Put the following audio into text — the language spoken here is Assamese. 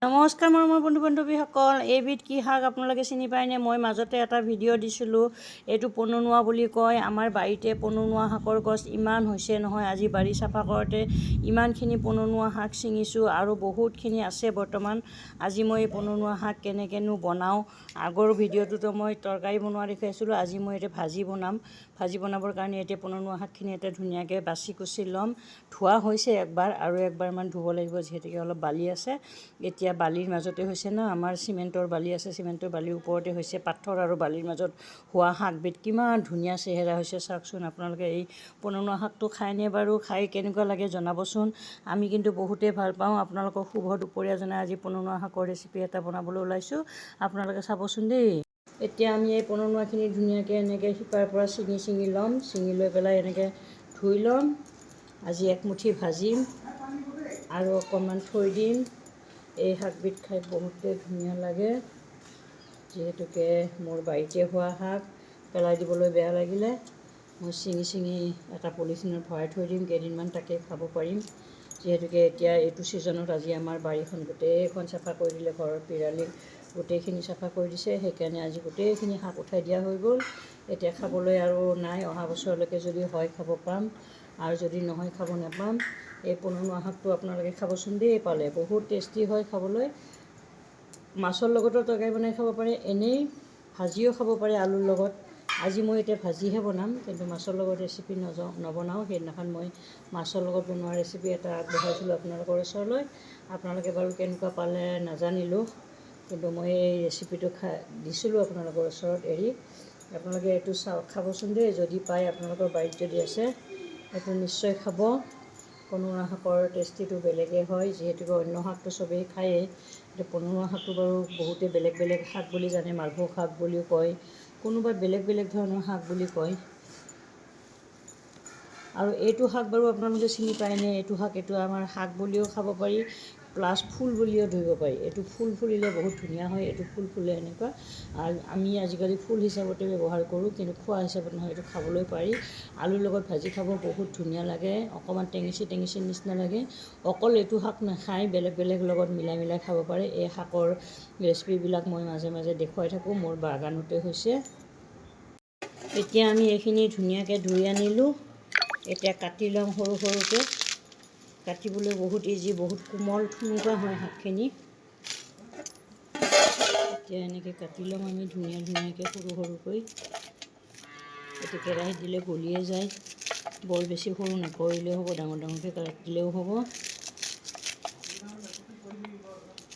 নমস্কাৰ মোৰ বন্ধু বান্ধৱীসকল, এইবিধ কি শাক আপোনালোকে চিনি পায়নে? মই মাজতে এটা ভিডিঅ' দিছিলোঁ। এইটো পননুৱা বুলি কয়। আমাৰ বাৰীতে পননুৱা শাকৰ গছ ইমান হৈছে নহয়। আজি বাৰী চাফা কৰোঁতে ইমানখিনি পননুৱা শাক ছিঙিছোঁ আৰু বহুতখিনি আছে বৰ্তমান। আজি মই এই পননুৱা শাক কেনেকৈনো বনাওঁ, আগৰ ভিডিঅ'টোতো মই তৰকাৰী বনোৱা দেখুৱাইছিলোঁ। আজি মই এতিয়া ভাজি বনাম। ভাজি বনাবৰ কাৰণে এতিয়া পননুৱা শাকখিনি এতিয়া ধুনীয়াকৈ বাছি কুচি ল'ম। ধোৱা হৈছে একবাৰ আৰু একবাৰমান ধুব লাগিব, যিহেতুকে অলপ বালি আছে। এতিয়া বালিৰ মাজতে হৈছে ন, আমাৰ চিমেণ্টৰ বালি আছে, চিমেণ্টৰ বালিৰ ওপৰতে হৈছে। পাথৰ আৰু বালিৰ মাজত হোৱা শাকবিধ কিমান ধুনীয়া চেহেৰা হৈছে চাওকচোন। আপোনালোকে এই পননুৱা শাকটো খায়নে বাৰু? খাই কেনেকুৱা লাগে জনাবচোন। আমি কিন্তু বহুতেই ভাল পাওঁ। আপোনালোকক শুভ দুপৰীয়া জনাই আজি পননুৱা শাকৰ ৰেচিপি এটা বনাবলৈ ওলাইছোঁ, আপোনালোকে চাবচোন দেই। এতিয়া আমি এই পননুৱাখিনি ধুনীয়াকৈ এনেকৈ শিপাৰ পৰা ছিঙি ল'ম। ছিঙি লৈ পেলাই এনেকৈ ধুই ল'ম। আজি একমুঠি ভাজিম আৰু অকণমান থৈ দিম। এই শাকবিধ খাই বহুতেই ধুনীয়া লাগে, যিহেতুকে মোৰ বাৰীতে হোৱা শাক। পেলাই দিবলৈ বেয়া লাগিলে মই ছিঙি এটা পলিথিনত ভৰাই থৈ দিম। কেইদিনমান তাকে খাব পাৰিম, যিহেতুকে এতিয়া এইটো ছিজনত আজি আমাৰ বাৰীখন গোটেইখন চাফা কৰি দিলে। ঘৰৰ পিৰালি গোটেইখিনি চাফা কৰি দিছে, সেইকাৰণে আজি গোটেইখিনি শাক উঠাই দিয়া হৈ গ'ল। এতিয়া খাবলৈ আৰু নাই। অহা বছৰলৈকে যদি হয় খাব পাম, আৰু যদি নহয় খাব নাপাম। এই পননুৱা শাকটো আপোনালোকে খাবচোন দেই, পালে বহুত টেষ্টি হয় খাবলৈ। মাছৰ লগতো তৰকাৰী বনাই খাব পাৰে, এনেই ভাজিও খাব পাৰে আলুৰ লগত। আজি মই এতিয়া ভাজিহে বনাম, কিন্তু মাছৰ লগত ৰেচিপি নবনাওঁ। সেইদিনাখন মই মাছৰ লগত বনোৱা ৰেচিপি এটা আগবঢ়াইছিলোঁ আপোনালোকৰ ওচৰলৈ। আপোনালোকে বাৰু কেনেকুৱা পালে নাজানিলোঁ, কিন্তু মই এই ৰেচিপিটো দিছিলোঁ আপোনালোকৰ ওচৰত এৰি। আপোনালোকে এইটো খাবচোন দেই, যদি পায় আপোনালোকৰ বাৰীত যদি আছে এইটো নিশ্চয় খাব। পননুৱা শাকৰ টেষ্টিটো বেলেগেই হয়, যিহেতুকে অন্য শাকটো চবেই খায়েই। এতিয়া পননুৱা শাকটো বাৰু বহুতে বেলেগ বেলেগ শাক বুলি জানে। মালভোগ শাক বুলিও কয়, কোনোবাই বেলেগ বেলেগ ধৰণৰ শাক বুলি কয়। আৰু এইটো শাক বাৰু আপোনালোকে চিনি পায়নে? এইটো আমাৰ শাক বুলিও খাব পাৰি, প্লাছ ফুল বুলিও ধৰিব পাৰি। এইটো ফুল ফুলিলে বহুত ধুনীয়া হয়। এইটো ফুল ফুলে এনেকুৱা, আৰু আমি আজিকালি ফুল হিচাপতে ব্যৱহাৰ কৰোঁ, কিন্তু খোৱা হিচাপত নহয়। এইটো খাবলৈ পাৰি, আলুৰ লগত ভাজি খাব বহুত ধুনীয়া লাগে। অকণমান টেঙেচি নিচিনা লাগে। অকল এইটো শাক নাখায়, বেলেগ বেলেগ লগত মিলাই খাব পাৰে। এই শাকৰ ৰেচিপিবিলাক মই মাজে মাজে দেখুৱাই থাকোঁ, মোৰ বাগানতে হৈছে। এতিয়া আমি এইখিনি ধুনীয়াকৈ ধুই আনিলোঁ। এতিয়া কাটি ল'ম সৰু সৰুকৈ। কাটিবলৈ বহুত ইজি, বহুত কোমল থুনুকা হয় শাকখিনি। এতিয়া এনেকৈ কাটি ল'ম আমি ধুনীয়াকৈ সৰু সৰুকৈ। এইটো কেৰাহীত দিলে গলিয়ে যায়। বৰ বেছি সৰু নকৰিলেও হ'ব, ডাঙৰকৈ কাটিলেও হ'ব।